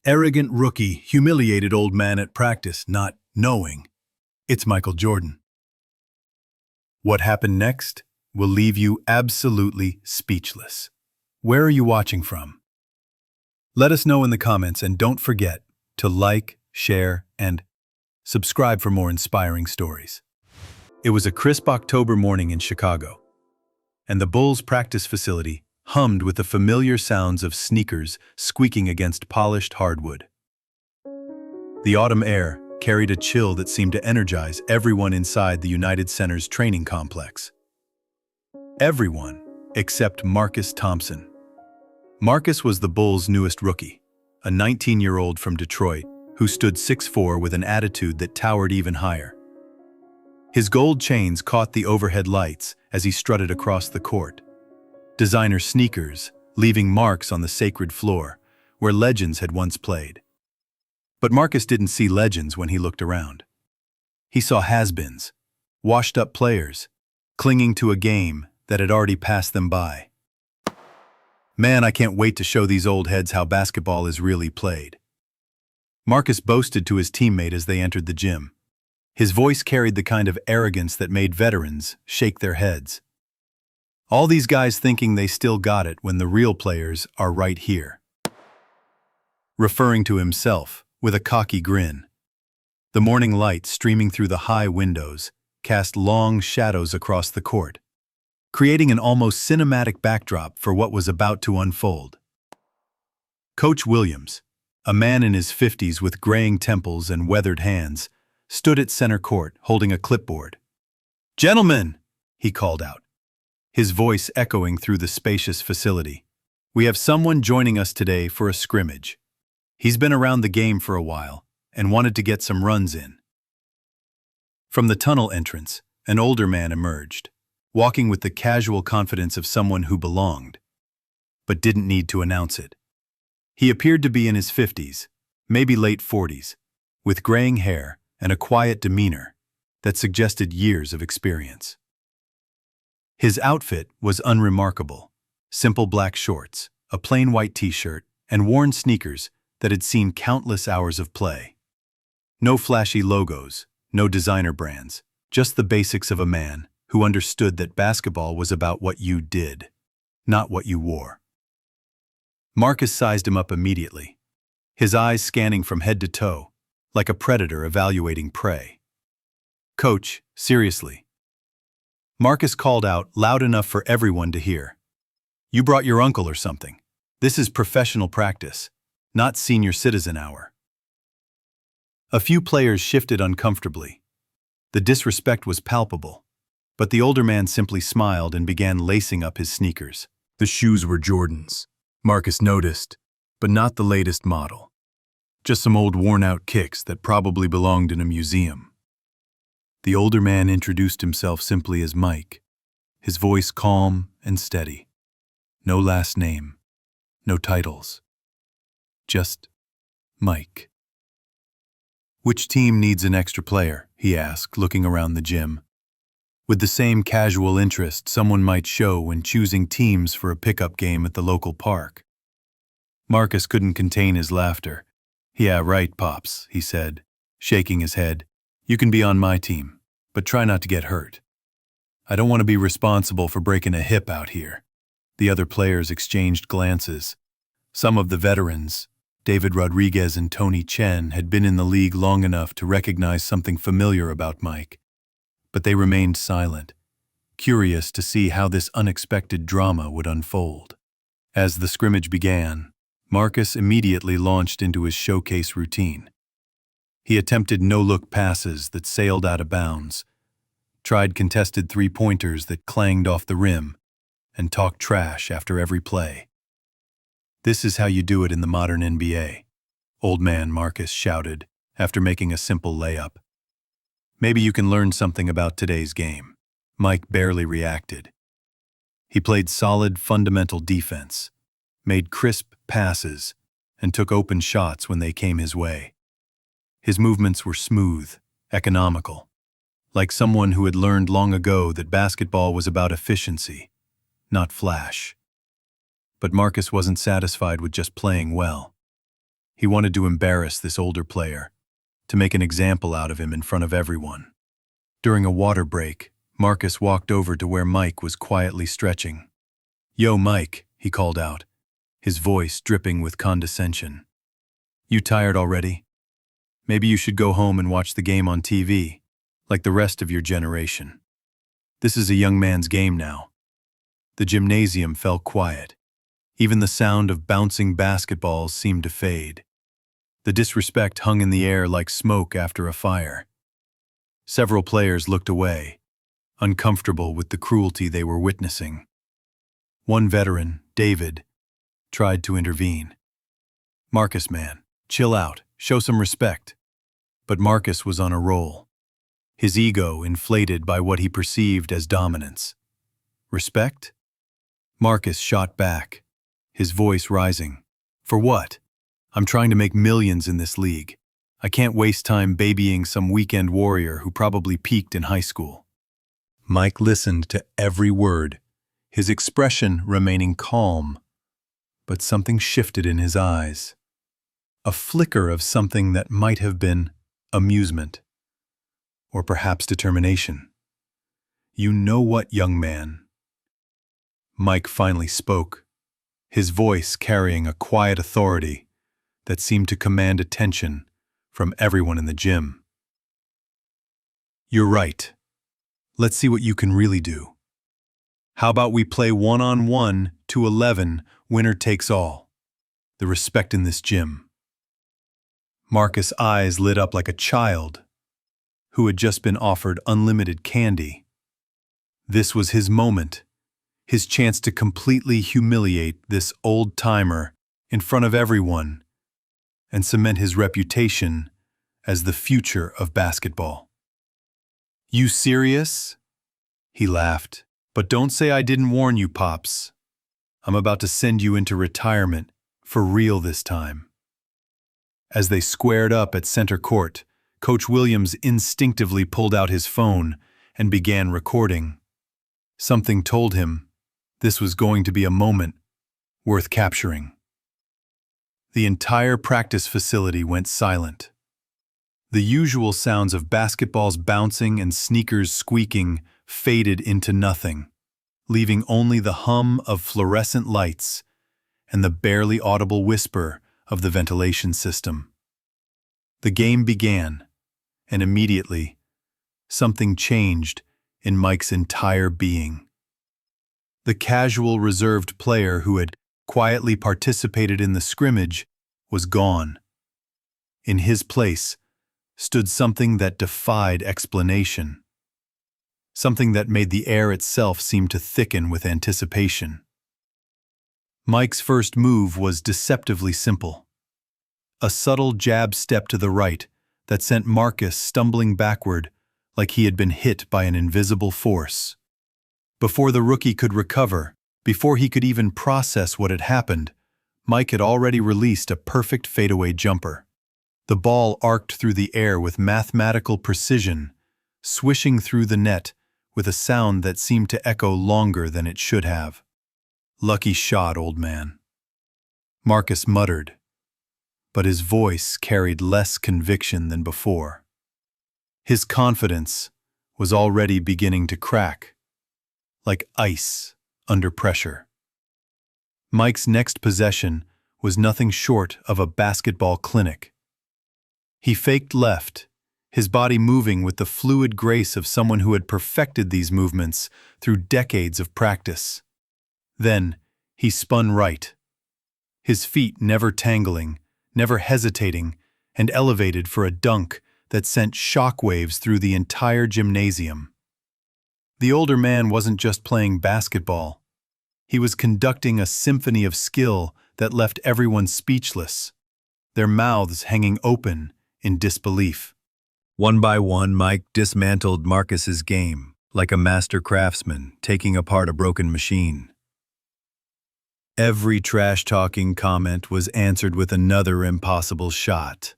Arrogant rookie humiliated old man at practice, not knowing. It's Michael Jordan. What happened next will leave you absolutely speechless. Where are you watching from? Let us know in the comments, and don't forget to like, share, and subscribe for more inspiring stories. It was a crisp October morning in Chicago, and the Bulls' practice facility hummed with the familiar sounds of sneakers squeaking against polished hardwood. The autumn air carried a chill that seemed to energize everyone inside the United Center's training complex. Everyone except Marcus Thompson. Marcus was the Bulls' newest rookie, a 19-year-old from Detroit who stood 6'4" with an attitude that towered even higher. His gold chains caught the overhead lights as he strutted across the court. Designer sneakers, leaving marks on the sacred floor where legends had once played. But Marcus didn't see legends when he looked around. He saw has-beens, washed-up players, clinging to a game that had already passed them by. "Man, I can't wait to show these old heads how basketball is really played," Marcus boasted to his teammate as they entered the gym. His voice carried the kind of arrogance that made veterans shake their heads. All these guys thinking they still got it when the real players are right here. Referring to himself with a cocky grin. The morning light streaming through the high windows cast long shadows across the court, creating an almost cinematic backdrop for what was about to unfold. Coach Williams, a man in his 50s with graying temples and weathered hands, stood at center court holding a clipboard. "Gentlemen," he called out, his voice echoing through the spacious facility, "we have someone joining us today for a scrimmage. He's been around the game for a while and wanted to get some runs in." From the tunnel entrance, an older man emerged, walking with the casual confidence of someone who belonged, but didn't need to announce it. He appeared to be in his 50s, maybe late 40s, with graying hair and a quiet demeanor that suggested years of experience. His outfit was unremarkable: simple black shorts, a plain white t-shirt, and worn sneakers that had seen countless hours of play. No flashy logos, no designer brands, just the basics of a man who understood that basketball was about what you did, not what you wore. Marcus sized him up immediately, his eyes scanning from head to toe, like a predator evaluating prey. "Coach, seriously," Marcus called out loud enough for everyone to hear. "You brought your uncle or something. This is professional practice, not senior citizen hour." A few players shifted uncomfortably. The disrespect was palpable, but the older man simply smiled and began lacing up his sneakers. The shoes were Jordans, Marcus noticed, but not the latest model. Just some old worn-out kicks that probably belonged in a museum. The older man introduced himself simply as Mike, his voice calm and steady. No last name, no titles. Just Mike. "Which team needs an extra player?" he asked, looking around the gym, with the same casual interest someone might show when choosing teams for a pickup game at the local park. Marcus couldn't contain his laughter. "Yeah, right, Pops," he said, shaking his head. "You can be on my team, but try not to get hurt. I don't want to be responsible for breaking a hip out here." The other players exchanged glances. Some of the veterans, David Rodriguez and Tony Chen, had been in the league long enough to recognize something familiar about Mike, but they remained silent, curious to see how this unexpected drama would unfold. As the scrimmage began, Marcus immediately launched into his showcase routine. He attempted no-look passes that sailed out of bounds, tried contested three-pointers that clanged off the rim, and talked trash after every play. "This is how you do it in the modern NBA," old man Marcus shouted after making a simple layup. "Maybe you can learn something about today's game." Mike barely reacted. He played solid, fundamental defense, made crisp passes, and took open shots when they came his way. His movements were smooth, economical, like someone who had learned long ago that basketball was about efficiency, not flash. But Marcus wasn't satisfied with just playing well. He wanted to embarrass this older player, to make an example out of him in front of everyone. During a water break, Marcus walked over to where Mike was quietly stretching. "Yo, Mike," he called out, his voice dripping with condescension. "You tired already? Maybe you should go home and watch the game on TV, like the rest of your generation. This is a young man's game now." The gymnasium fell quiet. Even the sound of bouncing basketballs seemed to fade. The disrespect hung in the air like smoke after a fire. Several players looked away, uncomfortable with the cruelty they were witnessing. One veteran, David, tried to intervene. "Marcus, man, chill out, show some respect." But Marcus was on a roll, his ego inflated by what he perceived as dominance. "Respect?" Marcus shot back, his voice rising. "For what? I'm trying to make millions in this league. I can't waste time babying some weekend warrior who probably peaked in high school." Mike listened to every word, his expression remaining calm. But something shifted in his eyes. A flicker of something that might have been amusement, or perhaps determination. "You know what, young man?" Mike finally spoke, his voice carrying a quiet authority that seemed to command attention from everyone in the gym. "You're right. Let's see what you can really do. How about we play 1-on-1 to 11, winner takes all? The respect in this gym." Marcus' eyes lit up like a child who had just been offered unlimited candy. This was his moment, his chance to completely humiliate this old-timer in front of everyone and cement his reputation as the future of basketball. "You serious?" He laughed. "But don't say I didn't warn you, Pops. I'm about to send you into retirement, for real this time." As they squared up at center court, Coach Williams instinctively pulled out his phone and began recording. Something told him this was going to be a moment worth capturing. The entire practice facility went silent. The usual sounds of basketballs bouncing and sneakers squeaking faded into nothing, leaving only the hum of fluorescent lights and the barely audible whisper of the ventilation system. The game began, and immediately, something changed in Mike's entire being. The casual, reserved player who had quietly participated in the scrimmage was gone. In his place stood something that defied explanation, something that made the air itself seem to thicken with anticipation. Mike's first move was deceptively simple. A subtle jab step to the right that sent Marcus stumbling backward like he had been hit by an invisible force. Before the rookie could recover, before he could even process what had happened, Mike had already released a perfect fadeaway jumper. The ball arced through the air with mathematical precision, swishing through the net with a sound that seemed to echo longer than it should have. "Lucky shot, old man," Marcus muttered, but his voice carried less conviction than before. His confidence was already beginning to crack, like ice under pressure. Mike's next possession was nothing short of a basketball clinic. He faked left, his body moving with the fluid grace of someone who had perfected these movements through decades of practice. Then he spun right, his feet never tangling, never hesitating, and elevated for a dunk that sent shockwaves through the entire gymnasium. The older man wasn't just playing basketball. He was conducting a symphony of skill that left everyone speechless, their mouths hanging open in disbelief. One by one, Mike dismantled Marcus's game, like a master craftsman taking apart a broken machine. Every trash-talking comment was answered with another impossible shot.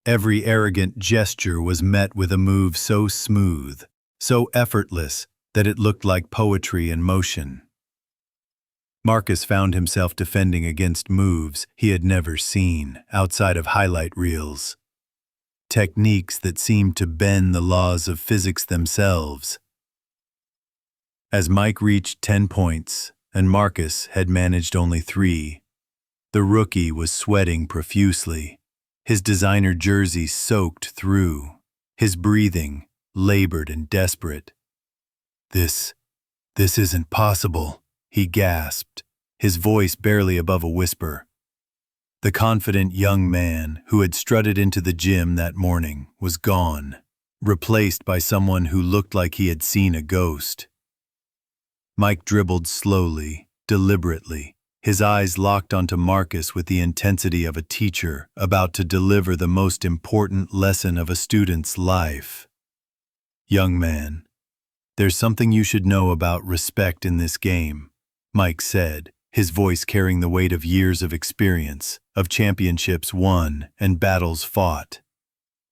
Every arrogant gesture was met with a move so smooth, so effortless, that it looked like poetry in motion. Marcus found himself defending against moves he had never seen outside of highlight reels. Techniques that seemed to bend the laws of physics themselves. As Mike reached 10 points, and Marcus had managed only 3, the rookie was sweating profusely, his designer jersey soaked through, his breathing labored and desperate. This isn't possible, he gasped, his voice barely above a whisper. The confident young man who had strutted into the gym that morning was gone, replaced by someone who looked like he had seen a ghost. Mike dribbled slowly, deliberately, his eyes locked onto Marcus with the intensity of a teacher about to deliver the most important lesson of a student's life. "Young man, there's something you should know about respect in this game," Mike said, his voice carrying the weight of years of experience, of championships won and battles fought.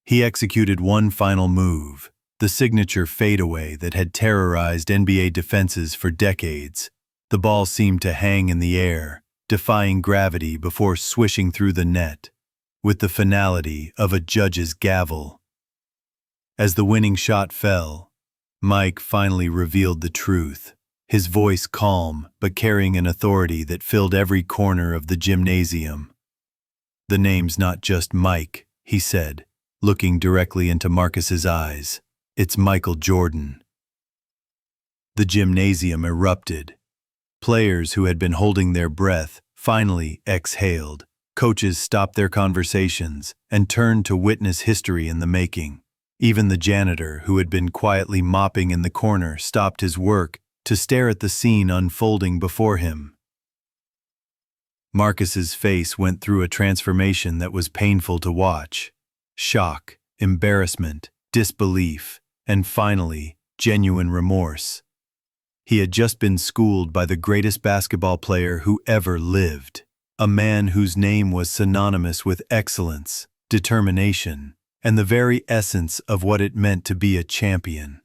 He executed one final move, the signature fadeaway that had terrorized NBA defenses for decades. The ball seemed to hang in the air, defying gravity before swishing through the net, with the finality of a judge's gavel. As the winning shot fell, Mike finally revealed the truth, his voice calm but carrying an authority that filled every corner of the gymnasium. "The name's not just Mike," he said, looking directly into Marcus's eyes. "It's Michael Jordan." The gymnasium erupted. Players who had been holding their breath finally exhaled. Coaches stopped their conversations and turned to witness history in the making. Even the janitor, who had been quietly mopping in the corner, stopped his work to stare at the scene unfolding before him. Marcus's face went through a transformation that was painful to watch. Shock, embarrassment, disbelief, and finally, genuine remorse. He had just been schooled by the greatest basketball player who ever lived, a man whose name was synonymous with excellence, determination, and the very essence of what it meant to be a champion.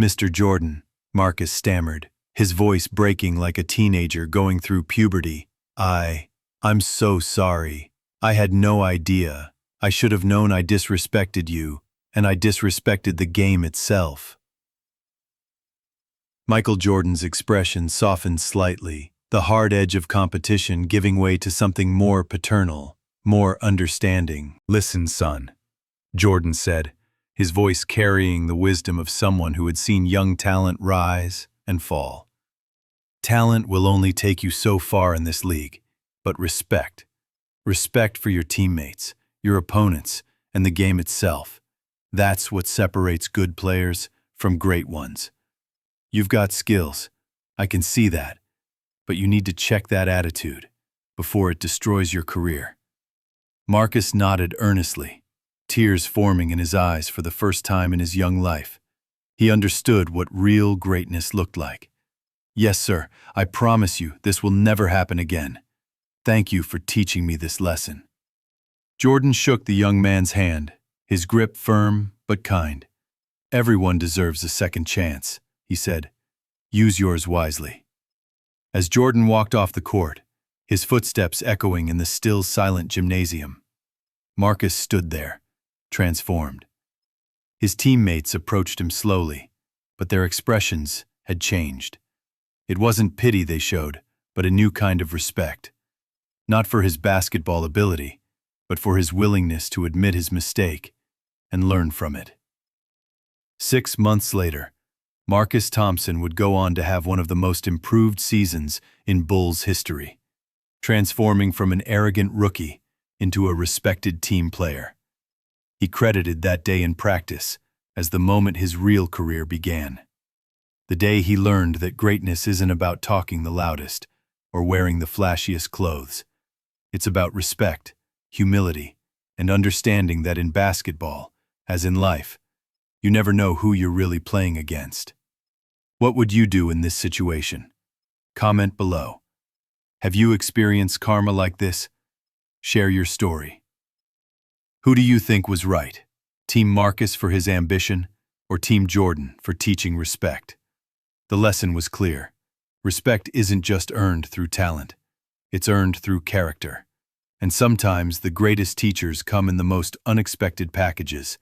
"Mr. Jordan," Marcus stammered, his voice breaking like a teenager going through puberty. I'm so sorry. I had no idea. I should have known I disrespected you, and I disrespected the game itself." Michael Jordan's expression softened slightly, the hard edge of competition giving way to something more paternal, more understanding. "Listen, son," Jordan said, his voice carrying the wisdom of someone who had seen young talent rise and fall. "Talent will only take you so far in this league, but respect for your teammates, your opponents, and the game itself. That's what separates good players from great ones. You've got skills, I can see that, but you need to check that attitude before it destroys your career." Marcus nodded earnestly, tears forming in his eyes for the first time in his young life. He understood what real greatness looked like. "Yes, sir, I promise you this will never happen again. Thank you for teaching me this lesson." Jordan shook the young man's hand, his grip firm but kind. "Everyone deserves a second chance," he said. "Use yours wisely." As Jordan walked off the court, his footsteps echoing in the still silent gymnasium, Marcus stood there, transformed. His teammates approached him slowly, but their expressions had changed. It wasn't pity they showed, but a new kind of respect. Not for his basketball ability, but for his willingness to admit his mistake and learn from it. 6 months later, Marcus Thompson would go on to have one of the most improved seasons in Bulls history, transforming from an arrogant rookie into a respected team player. He credited that day in practice as the moment his real career began. The day he learned that greatness isn't about talking the loudest or wearing the flashiest clothes. It's about respect, humility, and understanding that in basketball, as in life, you never know who you're really playing against. What would you do in this situation? Comment below. Have you experienced karma like this? Share your story. Who do you think was right? Team Marcus for his ambition, or Team Jordan for teaching respect? The lesson was clear. Respect isn't just earned through talent. It's earned through character. And sometimes the greatest teachers come in the most unexpected packages,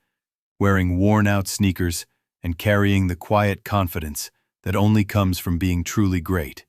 wearing worn-out sneakers and carrying the quiet confidence that only comes from being truly great.